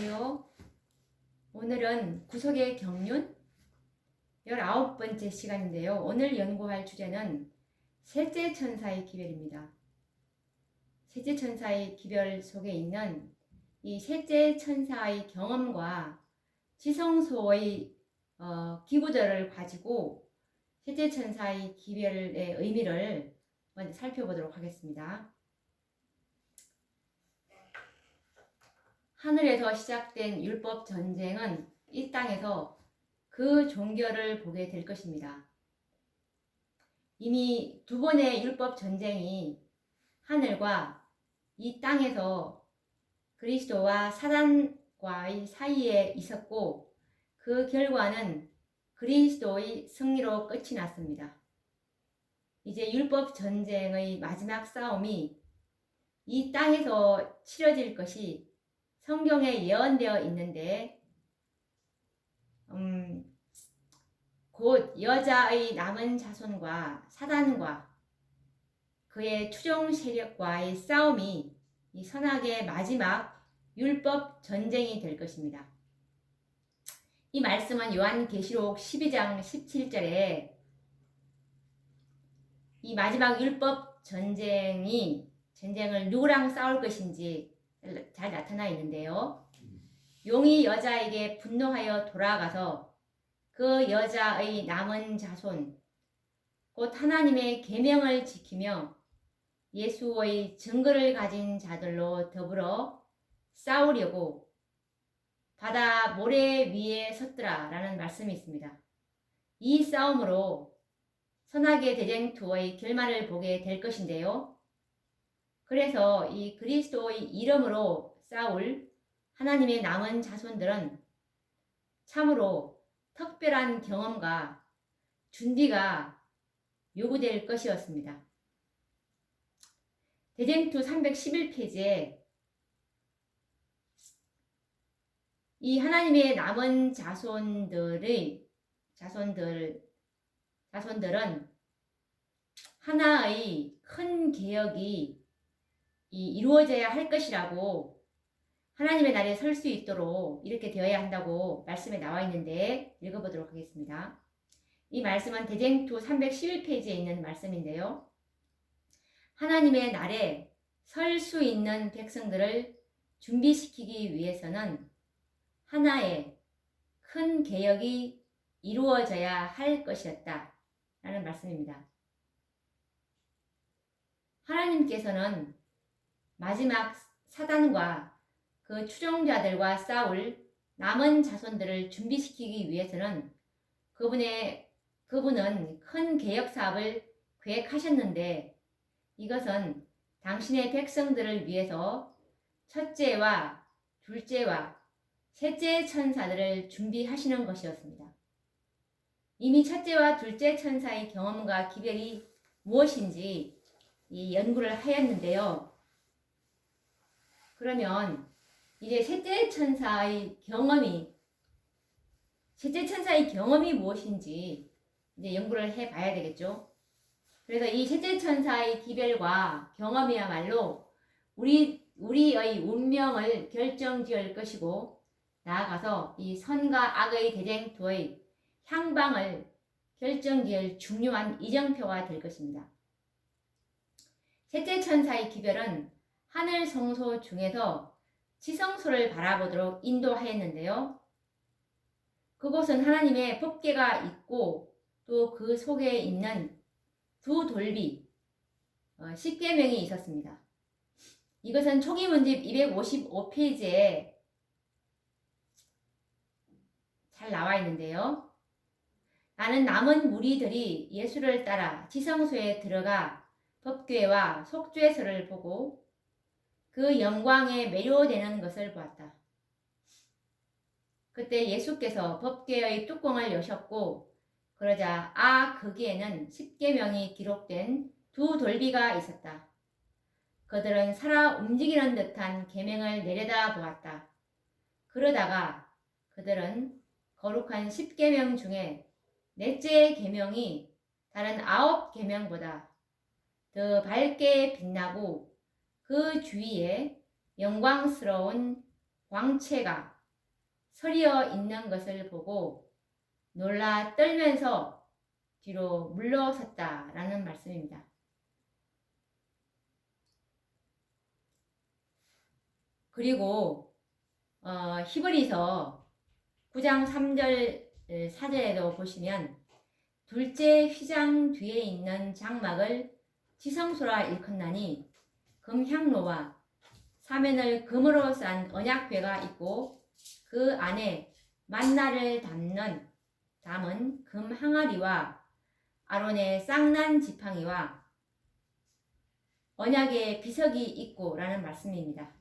안녕하세요. 오늘은 구속의 경륜 19번째 시간인데요. 오늘 연구할 주제는 셋째 천사의 기별입니다. 셋째 천사의 기별 속에 있는 이 셋째 천사의 경험과 지성소의 기구들을 가지고 셋째 천사의 기별의 의미를 먼저 살펴보도록 하겠습니다. 하늘에서 시작된 율법 전쟁은 이 땅에서 그 종결을 보게 될 것입니다. 이미 두 번의 율법 전쟁이 하늘과 이 땅에서 그리스도와 사단과의 사이에 있었고 그 결과는 그리스도의 승리로 끝이 났습니다. 이제 율법 전쟁의 마지막 싸움이 이 땅에서 치러질 것이 성경에 예언되어 있는데 곧 여자의 남은 자손과 사단과 그의 추종 세력과의 싸움이 이 선악의 마지막 율법 전쟁이 될 것입니다. 이 말씀은 요한계시록 12장 17절에 이 마지막 율법 전쟁을 누구랑 싸울 것인지 잘 나타나 있는데요. 용이 여자에게 분노하여 돌아가서 그 여자의 남은 자손, 곧 하나님의 계명을 지키며 예수의 증거를 가진 자들로 더불어 싸우려고 바다 모래 위에 섰더라 라는 말씀이 있습니다. 이 싸움으로 선악의 대쟁투의 결말을 보게 될 것인데요. 그래서 이 그리스도의 이름으로 싸울 하나님의 남은 자손들은 참으로 특별한 경험과 준비가 요구될 것이었습니다. 대쟁투 311페이지에 이 하나님의 남은 자손들은 하나의 큰 개혁이 이루어져야 할 것이라고 하나님의 날에 설 수 있도록 이렇게 되어야 한다고 말씀에 나와 있는데 읽어보도록 하겠습니다. 이 말씀은 대쟁투 311페이지에 있는 말씀인데요. 하나님의 날에 설 수 있는 백성들을 준비시키기 위해서는 하나의 큰 개혁이 이루어져야 할 것이었다 라는 말씀입니다. 하나님께서는 마지막 사단과 그 추종자들과 싸울 남은 자손들을 준비시키기 위해서는 그분은 큰 개혁 사업을 계획하셨는데 이것은 당신의 백성들을 위해서 첫째와 둘째와 셋째 천사들을 준비하시는 것이었습니다. 이미 첫째와 둘째 천사의 경험과 기별이 무엇인지 이 연구를 하였는데요. 그러면 이제 셋째 천사의 경험이 무엇인지 이제 연구를 해봐야 되겠죠. 그래서 이 셋째 천사의 기별과 경험이야말로 우리의 운명을 결정지을 것이고 나아가서 이 선과 악의 대쟁투의 향방을 결정지을 중요한 이정표가 될 것입니다. 셋째 천사의 기별은 하늘 성소 중에서 지성소를 바라보도록 인도하였는데요. 그곳은 하나님의 법궤가 있고 또 그 속에 있는 두 돌비, 십계명이 있었습니다. 이것은 초기 문집 255페이지에 잘 나와 있는데요. 나는 남은 무리들이 예수를 따라 지성소에 들어가 법궤와 속죄서를 보고 그 영광에 매료되는 것을 보았다. 그때 예수께서 법궤의 뚜껑을 여셨고 그러자 거기에는 십계명이 기록된 두 돌비가 있었다. 그들은 살아 움직이는 듯한 계명을 내려다 보았다. 그러다가 그들은 거룩한 십계명 중에 넷째 계명이 다른 9계명보다 더 밝게 빛나고 그 주위에 영광스러운 광채가 서리어 있는 것을 보고 놀라 떨면서 뒤로 물러섰다라는 말씀입니다. 그리고 히브리서 9장 3절 4절에도 보시면 둘째 휘장 뒤에 있는 장막을 지성소라 일컫나니 금향로와 사면을 금으로 싼 언약궤가 있고 그 안에 만나를 담은 금 항아리와 아론의 쌍난 지팡이와 언약의 비석이 있고 라는 말씀입니다.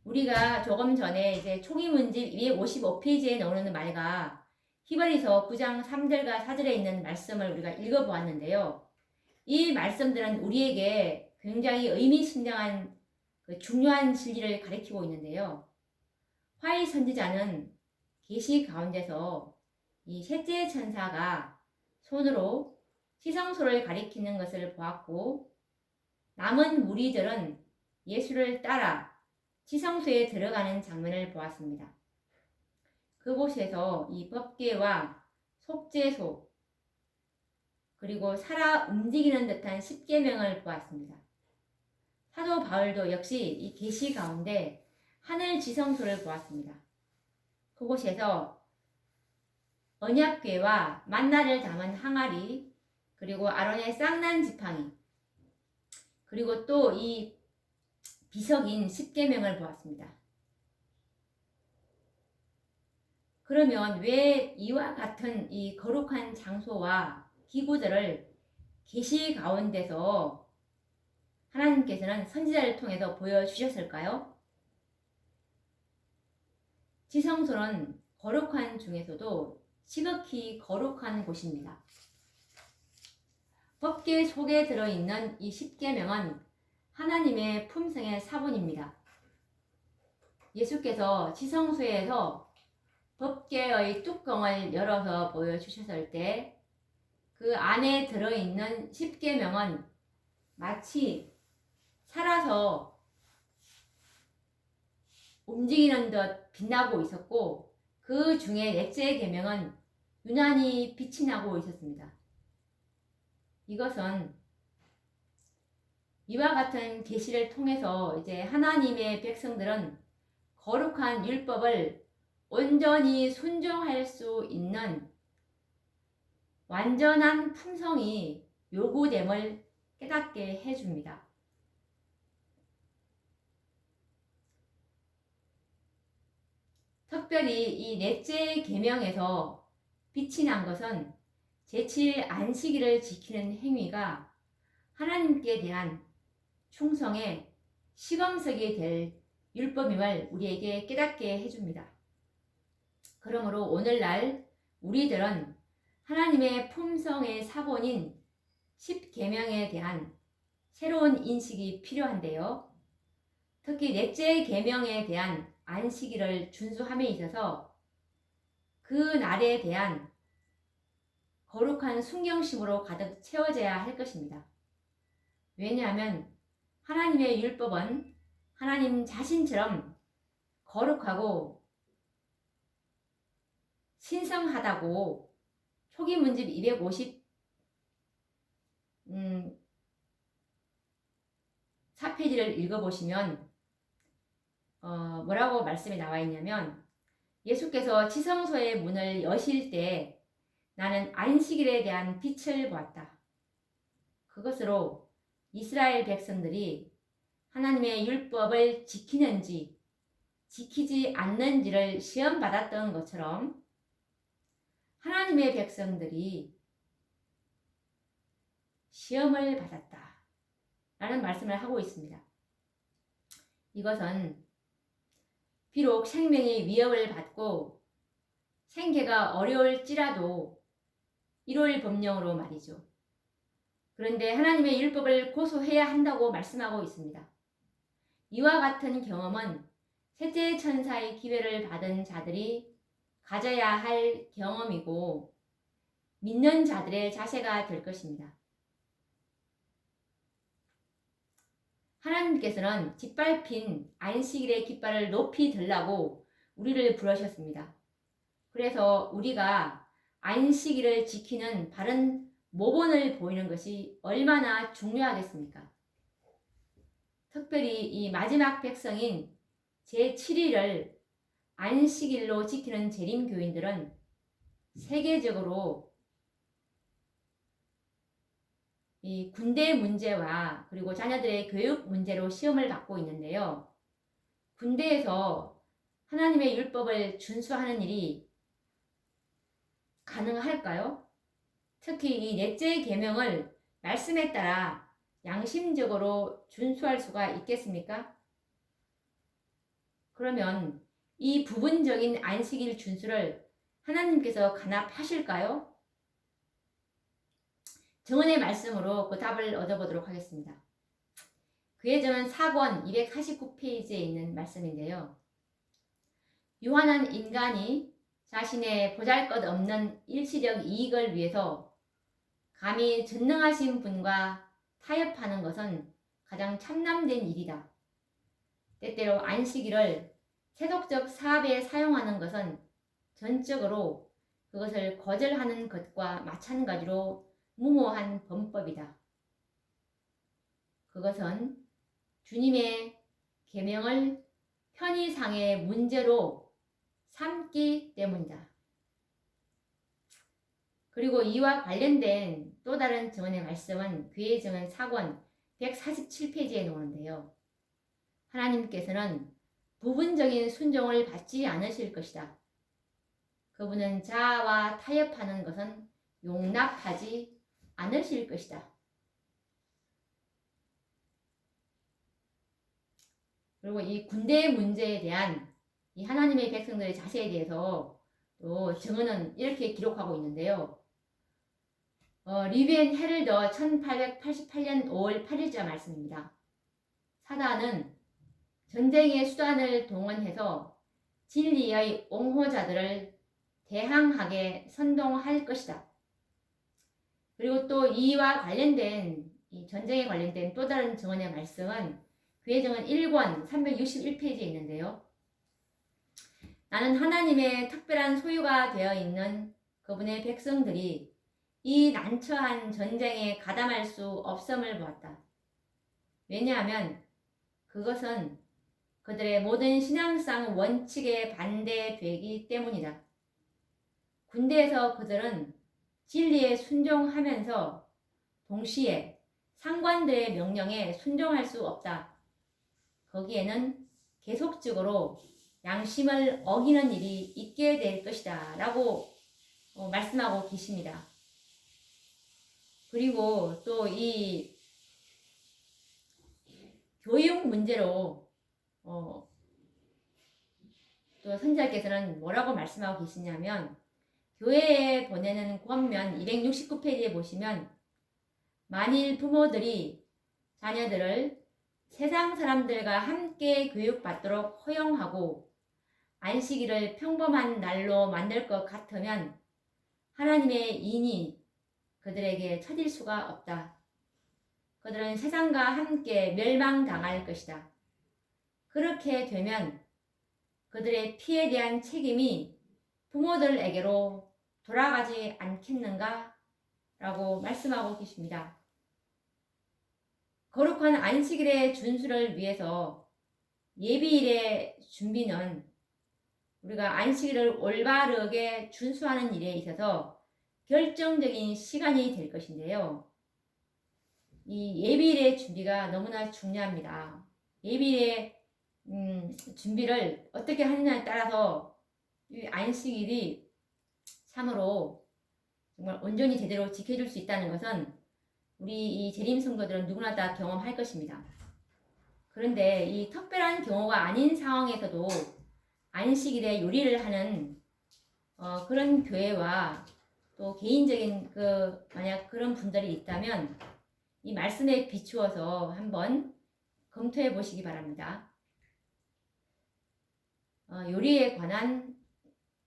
우리가 조금 전에 이제 초기문집 255페이지에 나오는 말과 히브리서 9장 3절과 4절에 있는 말씀을 우리가 읽어보았는데요. 이 말씀들은 우리에게 굉장히 의미심장한 중요한 진리를 가리키고 있는데요. 화이 선지자는 계시 가운데서 이 셋째 천사가 손으로 지성소를 가리키는 것을 보았고 남은 무리들은 예수를 따라 지성소에 들어가는 장면을 보았습니다. 그곳에서 이 법궤와 속죄소 그리고 살아 움직이는 듯한 십계명을 보았습니다. 사도 바울도 역시 이 계시 가운데 하늘 지성소를 보았습니다. 그곳에서 언약궤와 만나를 담은 항아리 그리고 아론의 쌍난 지팡이 그리고 또 이 비석인 십계명을 보았습니다. 그러면 왜 이와 같은 이 거룩한 장소와 기구들을 계시 가운데서 하나님께서는 선지자를 통해서 보여주셨을까요? 지성소는 거룩한 중에서도 지극히 거룩한 곳입니다. 법궤 속에 들어있는 이 십계명은 하나님의 품성의 사본입니다. 예수께서 지성소에서 법궤의 뚜껑을 열어서 보여주셨을 때 그 안에 들어있는 십계명은 마치 살아서 움직이는 듯 빛나고 있었고 그 중에 넷째 계명은 유난히 빛이 나고 있었습니다. 이것은 이와 같은 계시를 통해서 이제 하나님의 백성들은 거룩한 율법을 온전히 순종할 수 있는 완전한 품성이 요구됨을 깨닫게 해줍니다. 특별히 이 넷째 계명에서 빛이 난 것은 제7일 안식일을 지키는 행위가 하나님께 대한 충성의 시범석이 될 율법임을 우리에게 깨닫게 해줍니다. 그러므로 오늘날 우리들은 하나님의 품성의 사본인 십계명에 대한 새로운 인식이 필요한데요. 특히 넷째 계명에 대한 안식일을 준수함에 있어서 그 날에 대한 거룩한 순경심으로 가득 채워져야 할 것입니다. 왜냐하면 하나님의 율법은 하나님 자신처럼 거룩하고 신성하다고 초기문집 254페이지를 읽어보시면 뭐라고 말씀이 나와 있냐면 예수께서 지성소의 문을 여실 때 나는 안식일에 대한 빛을 보았다. 그것으로 이스라엘 백성들이 하나님의 율법을 지키는지 지키지 않는지를 시험받았던 것처럼 하나님의 백성들이 시험을 받았다 라는 말씀을 하고 있습니다. 이것은 비록 생명의 위협을 받고 생계가 어려울지라도 일월 법령으로 말이죠. 그런데 하나님의 율법을 고소해야 한다고 말씀하고 있습니다. 이와 같은 경험은 셋째 천사의 기회를 받은 자들이 가져야 할 경험이고 믿는 자들의 자세가 될 것입니다. 하나님께서는 짓밟힌 안식일의 깃발을 높이 들라고 우리를 부르셨습니다. 그래서 우리가 안식일을 지키는 바른 모본을 보이는 것이 얼마나 중요하겠습니까? 특별히 이 마지막 백성인 제7일을 안식일로 지키는 재림교인들은 세계적으로 이 군대 문제와 그리고 자녀들의 교육 문제로 시험을 받고 있는데요. 군대에서 하나님의 율법을 준수하는 일이 가능할까요? 특히 이 넷째 계명을 말씀에 따라 양심적으로 준수할 수가 있겠습니까? 그러면 이 부분적인 안식일 준수를 하나님께서 간합하실까요? 정언의 말씀으로 그 답을 얻어보도록 하겠습니다. 그의 정은 4권 249페이지에 있는 말씀인데요. 유한한 인간이 자신의 보잘것없는 일시적 이익을 위해서 감히 전능하신 분과 타협하는 것은 가장 참남된 일이다. 때때로 안식일을 세속적 사업에 사용하는 것은 전적으로 그것을 거절하는 것과 마찬가지로 무모한 범법이다. 그것은 주님의 계명을 편의상의 문제로 삼기 때문이다. 그리고 이와 관련된 또 다른 증언의 말씀은 그의 증언 4권 147페이지에 나오는데요. 하나님께서는 부분적인 순종을 받지 않으실 것이다. 그분은 자아와 타협하는 것은 용납하지 않으실 것이다. 그리고 이 군대 문제에 대한 이 하나님의 백성들의 자세에 대해서 또 증언은 이렇게 기록하고 있는데요. 리비엔 헤럴더 1888년 5월 8일자 말씀입니다. 사단은 전쟁의 수단을 동원해서 진리의 옹호자들을 대항하게 선동할 것이다. 그리고 또 이와 관련된 이 전쟁에 관련된 또 다른 증언의 말씀은 그의 증언 1권 361페이지에 있는데요. 나는 하나님의 특별한 소유가 되어 있는 그분의 백성들이 이 난처한 전쟁에 가담할 수 없음을 보았다. 왜냐하면 그것은 그들의 모든 신앙상 원칙에 반대되기 때문이다. 군대에서 그들은 진리에 순종하면서 동시에 상관들의 명령에 순종할 수 없다. 거기에는 계속적으로 양심을 어기는 일이 있게 될 것이다 라고 말씀하고 계십니다. 그리고 또 이 교육 문제로 또 선지자께서는 뭐라고 말씀하고 계시냐면 교회에 보내는 권면 269페이지에 보시면 만일 부모들이 자녀들을 세상 사람들과 함께 교육받도록 허용하고 안식일을 평범한 날로 만들 것 같으면 하나님의 인이 그들에게 처질 수가 없다. 그들은 세상과 함께 멸망당할 것이다. 그렇게 되면 그들의 피에 대한 책임이 부모들에게로 돌아가지 않겠는가? 라고 말씀하고 계십니다. 거룩한 안식일의 준수를 위해서 예비일의 준비는 우리가 안식일을 올바르게 준수하는 일에 있어서 결정적인 시간이 될 것인데요. 이 예비일의 준비가 너무나 중요합니다. 예비일의 준비를 어떻게 하느냐에 따라서 이 안식일이 참으로 정말 온전히 제대로 지켜줄 수 있다는 것은 우리 이 재림 성도들은 누구나 다 경험할 것입니다. 그런데 이 특별한 경우가 아닌 상황에서도 안식일에 요리를 하는 그런 교회와 또 개인적인 만약 그런 분들이 있다면 이 말씀에 비추어서 한번 검토해 보시기 바랍니다. 요리에 관한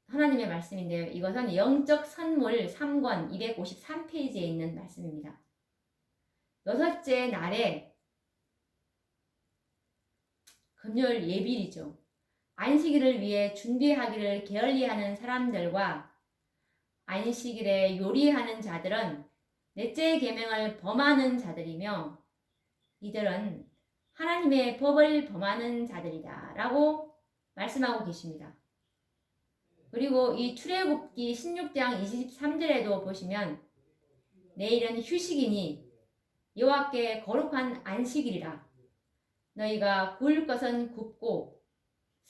하나님의 말씀인데요. 이것은 영적 선물 3권 253페이지에 있는 말씀입니다. 여섯째 날에 금요일 예비일이죠. 안식일을 위해 준비하기를 게을리하는 사람들과 안식일에 요리하는 자들은 넷째 계명을 범하는 자들이며 이들은 하나님의 법을 범하는 자들이다 라고 말씀하고 계십니다. 그리고 이 출애굽기 16장 23절에도 보시면 내일은 휴식이니 여호와께 거룩한 안식일이라. 너희가 구울 것은 굽고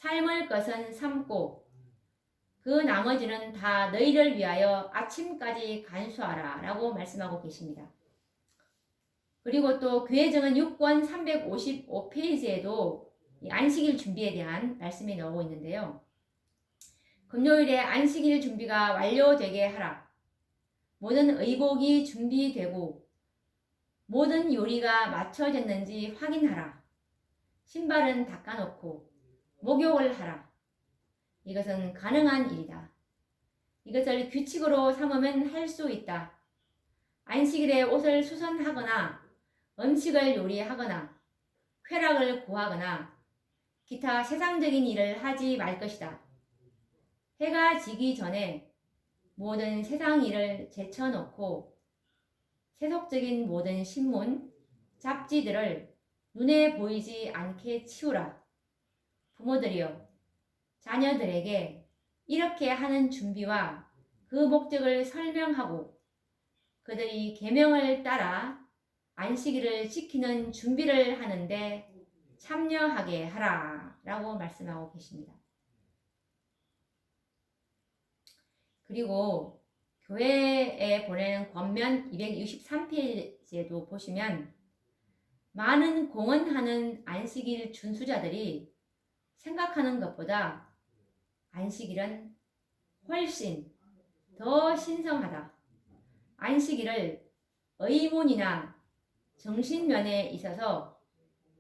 삶을 것은 삶고 그 나머지는 다 너희를 위하여 아침까지 간수하라 라고 말씀하고 계십니다. 그리고 또 교회 정은 6권 355페이지에도 이 안식일 준비에 대한 말씀이 나오고 있는데요. 금요일에 안식일 준비가 완료되게 하라. 모든 의복이 준비되고 모든 요리가 맞춰졌는지 확인하라. 신발은 닦아놓고 목욕을 하라. 이것은 가능한 일이다. 이것을 규칙으로 삼으면 할 수 있다. 안식일에 옷을 수선하거나 음식을 요리하거나 쾌락을 구하거나 기타 세상적인 일을 하지 말 것이다. 해가 지기 전에 모든 세상 일을 제쳐놓고 세속적인 모든 신문, 잡지들을 눈에 보이지 않게 치우라. 부모들이여, 자녀들에게 이렇게 하는 준비와 그 목적을 설명하고 그들이 계명을 따라 안식일을 지키는 준비를 하는데 참여하게 하라 라고 말씀하고 계십니다. 그리고 교회에 보내는 권면 263페이지에도 보시면 많은 공헌하는 안식일 준수자들이 생각하는 것보다 안식일은 훨씬 더 신성하다. 안식일을 의문이나 정신면에 있어서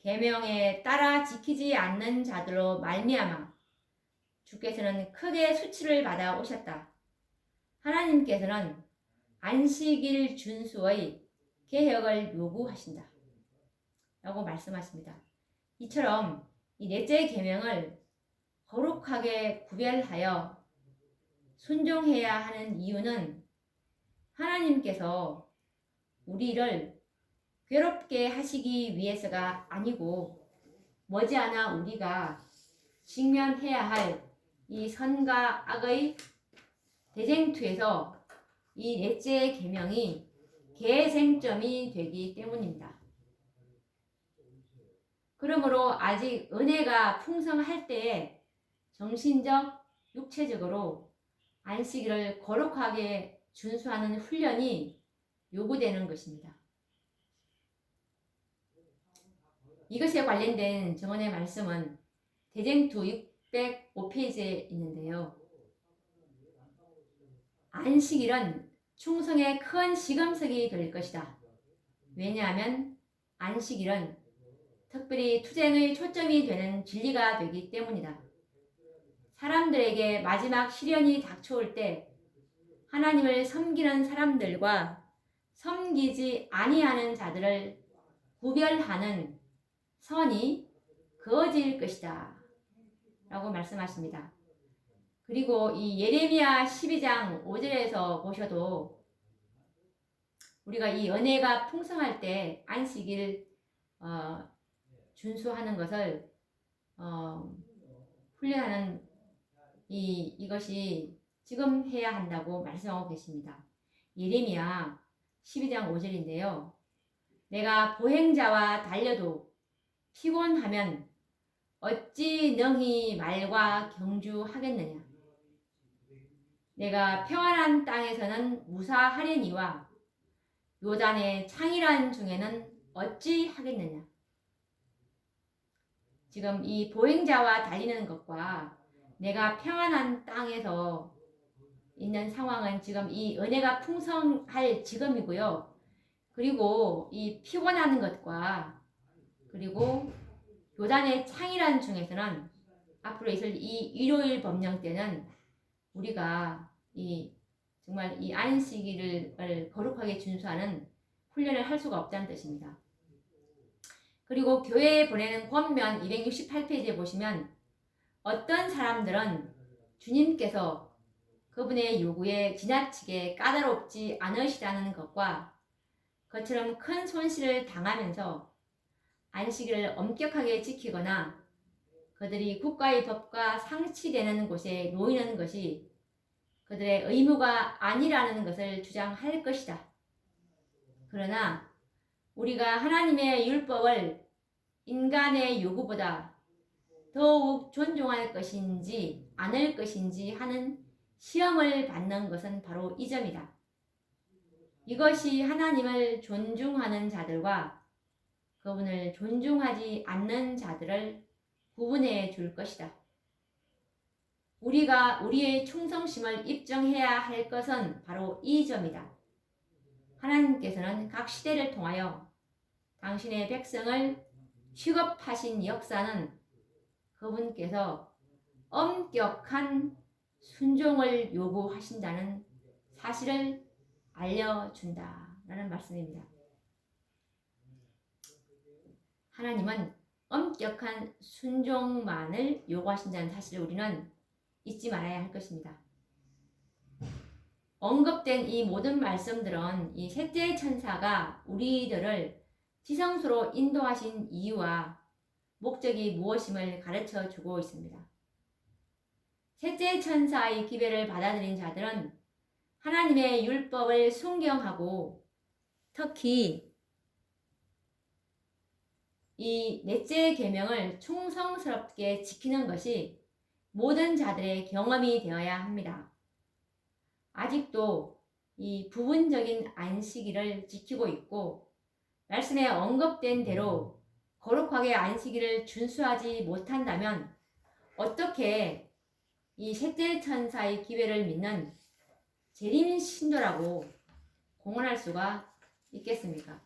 계명에 따라 지키지 않는 자들로 말미암아 주께서는 크게 수치를 받아 오셨다. 하나님께서는 안식일 준수의 개혁을 요구하신다. 라고 말씀하십니다. 이처럼 이 넷째 계명을 거룩하게 구별하여 순종해야 하는 이유는 하나님께서 우리를 괴롭게 하시기 위해서가 아니고 머지않아 우리가 직면해야 할 이 선과 악의 대쟁투에서 이 넷째 계명이 계생점이 되기 때문입니다. 그러므로 아직 은혜가 풍성할 때에 정신적, 육체적으로 안식일을 거룩하게 준수하는 훈련이 요구되는 것입니다. 이것에 관련된 정언의 말씀은 대쟁투 605페이지에 있는데요. 안식일은 충성의 큰 시금석이 될 것이다. 왜냐하면 안식일은 특별히 투쟁의 초점이 되는 진리가 되기 때문이다. 사람들에게 마지막 시련이 닥쳐올 때 하나님을 섬기는 사람들과 섬기지 아니하는 자들을 구별하는 선이 그어질 것이다 라고 말씀하십니다. 그리고 이 예레미야 12장 5절에서 보셔도 우리가 이 은혜가 풍성할 때 안식일 준수하는 것을 훈련하는 이것이 지금 해야 한다고 말씀하고 계십니다. 예레미야 12장 5절인데요. 내가 보행자와 달려도 피곤하면 어찌 능히 말과 경주하겠느냐. 내가 평안한 땅에서는 무사하려니와 요단의 창이란 중에는 어찌 하겠느냐. 지금 이 보행자와 달리는 것과 내가 평안한 땅에서 있는 상황은 지금 이 은혜가 풍성할 지금이고요. 그리고 이 피곤하는 것과 그리고 요단의 창이란 중에서는 앞으로 있을 이 일요일 법령 때는 우리가 정말 이 안식일을 거룩하게 준수하는 훈련을 할 수가 없다는 뜻입니다. 그리고 교회에 보내는 권면 268페이지에 보시면 어떤 사람들은 주님께서 그분의 요구에 지나치게 까다롭지 않으시다는 것과 그처럼 큰 손실을 당하면서 안식일을 엄격하게 지키거나 그들이 국가의 법과 상치되는 곳에 놓이는 것이 그들의 의무가 아니라는 것을 주장할 것이다. 그러나 우리가 하나님의 율법을 인간의 요구보다 더욱 존중할 것인지 않을 것인지 하는 시험을 받는 것은 바로 이 점이다. 이것이 하나님을 존중하는 자들과 그분을 존중하지 않는 자들을 구분해 줄 것이다. 우리가 우리의 충성심을 입증해야 할 것은 바로 이 점이다. 하나님께서는 각 시대를 통하여 당신의 백성을 취급하신 역사는 그분께서 엄격한 순종을 요구하신다는 사실을 알려준다 라는 말씀입니다. 하나님은 엄격한 순종만을 요구하신다는 사실을 우리는 잊지 말아야 할 것입니다. 언급된 이 모든 말씀들은 이 셋째 천사가 우리들을 지성소로 인도하신 이유와 목적이 무엇임을 가르쳐 주고 있습니다. 셋째 천사의 기별을 받아들인 자들은 하나님의 율법을 순경하고 특히 이 넷째 계명을 충성스럽게 지키는 것이 모든 자들의 경험이 되어야 합니다. 아직도 이 부분적인 안식일을 지키고 있고 말씀에 언급된 대로 거룩하게 안식일을 준수하지 못한다면 어떻게 이 셋째 천사의 기회를 믿는 재림 신도라고 공언할 수가 있겠습니까?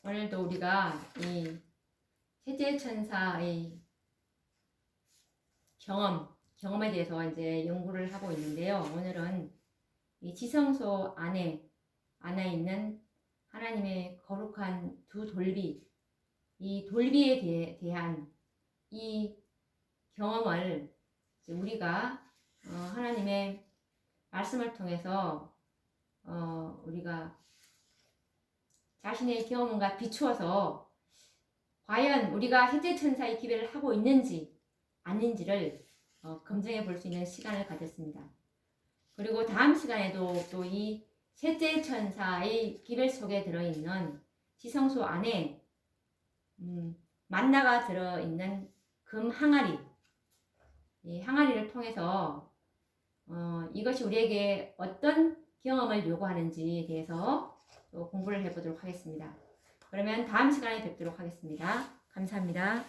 오늘도 우리가 이 셋째 천사의 경험에 대해서 이제 연구를 하고 있는데요. 오늘은 이 지성소 안에 있는 하나님의 거룩한 두 돌비, 이 돌비에 대한 이 경험을 우리가 하나님의 말씀을 통해서 우리가 자신의 경험과 비추어서 과연 우리가 셋째 천사의 기별을 하고 있는지 아닌지를 검증해 볼 수 있는 시간을 가졌습니다. 그리고 다음 시간에도 또 이 셋째 천사의 기별 속에 들어있는 지성소 안에 만나가 들어있는 금 항아리, 이 항아리를 통해서 이것이 우리에게 어떤 경험을 요구하는지에 대해서 또 공부를 해보도록 하겠습니다. 그러면 다음 시간에 뵙도록 하겠습니다. 감사합니다.